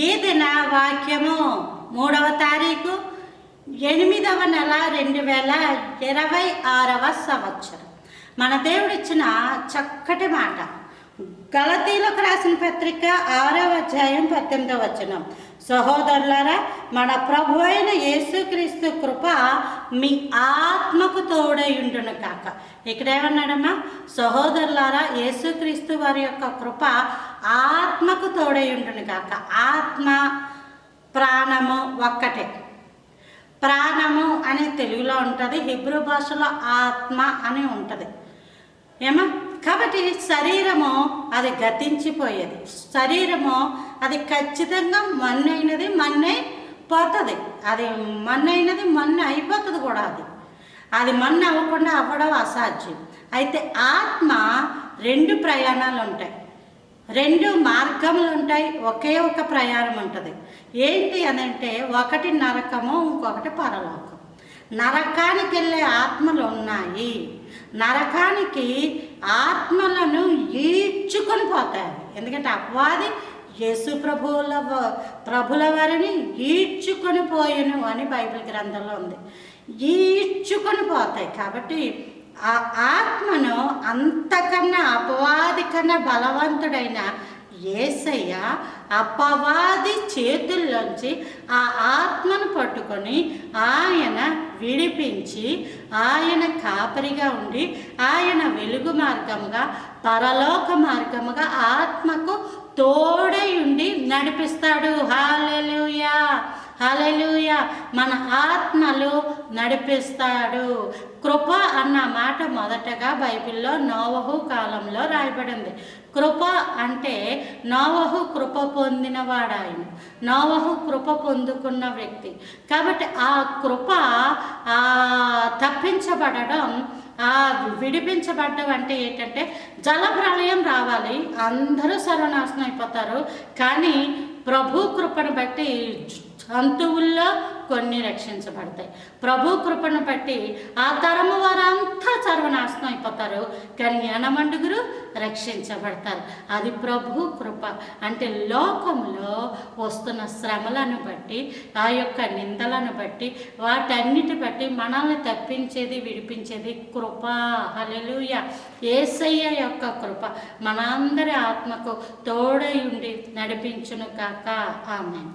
ఈ దిన వాక్యము 3వ తారీఖు 8వ నెల 2026వ సంవత్సరం. మన దేవుడిచ్చిన చక్కటి మాట గలతీలకు రాసిన పత్రిక 6వ అధ్యాయం 18వ వచనం. సహోదరులారా, మన ప్రభు అయిన యేసుక్రీస్తు కృప మీ ఆత్మకు తోడయుండును కాక. ఇక్కడ ఏమన్నాడమ్మా? సహోదరులారా, యేసుక్రీస్తు వారి యొక్క కృప ఆత్మకు తోడయుండును కాక. ఆత్మ ప్రాణము ఒక్కటే. ప్రాణము అనే తెలుగులో ఉంటుంది, హిబ్రూ భాషలో ఆత్మ అని ఉంటుంది ఏమా. కాబట్టి శరీరము అది గతించిపోయేది, శరీరము అది ఖచ్చితంగా మన్నైనది పోతుంది. అది మన్నైనది అయిపోతుంది కూడా. అది మన్ను అవ్వకుండా అవ్వడం అసాధ్యం. అయితే ఆత్మ 2 ప్రయాణాలు ఉంటాయి, 2 మార్గములు ఉంటాయి, ఒకే ఒక ప్రయాణం ఉంటుంది. ఏంటి అని అంటే, ఒకటి నరకము, ఇంకొకటి పరలోకం. నరకానికి వెళ్ళే ఆత్మలు ఉన్నాయి. నరకానికి ఆత్మలను ఈడ్చుకొని పోతాయి. ఎందుకంటే అపవాది యేసు ప్రభుల వారిని ఈడ్చుకొని పోయెను అని బైబిల్ గ్రంథంలో ఉంది. ఈడ్చుకొని పోతాయి. కాబట్టి ఆ ఆత్మను అంతకన్నా అపవాది కన్నా బలవంతుడైన యేసయ్య అపవాది చేతుల్లోంచి ఆ ఆత్మను పట్టుకొని ఆయన విడిపించి, ఆయన కాపరిగా ఉండి, ఆయన వెలుగు మార్గముగా, పరలోక మార్గముగా ఆత్మకు తోడై ఉండి నడిపిస్తాడు. హల్లెలూయా, హల్లెలూయా. మన ఆత్మలు నడిపిస్తాడు. కృప అన్న మాట మొదటగా బైబిల్లో నోవహు కాలంలో రాయబడింది. కృప అంటే నోవహు కృప పొందినవాడు. ఆయన నోవహు కృప పొందుకున్న వ్యక్తి. కాబట్టి ఆ కృప తప్పించబడడం, విడిపించబడ్డం అంటే ఏంటంటే, జలప్రళయం రావాలి, అందరూ సర్వనాశనం అయిపోతారు. కానీ ప్రభు కృపను బట్టి జంతువుల్లో కొన్ని రక్షించబడతాయి. ప్రభు కృపను బట్టి ఆ తరము వారంతా సర్వనాశనం అయిపోతారు, కానీ యనమండుగురు రక్షించబడతారు. అది ప్రభు కృప. అంటే లోకంలో వస్తున్న శ్రమలను బట్టి, ఆ యొక్క నిందలను బట్టి, వాటన్నిటి బట్టి మనల్ని తప్పించేది, విడిపించేది కృప. హల్లెలూయా. యేసయ్య యొక్క కృప మనందరి ఆత్మకు తోడై ఉండి నడిపించును కాక. ఆమేన్.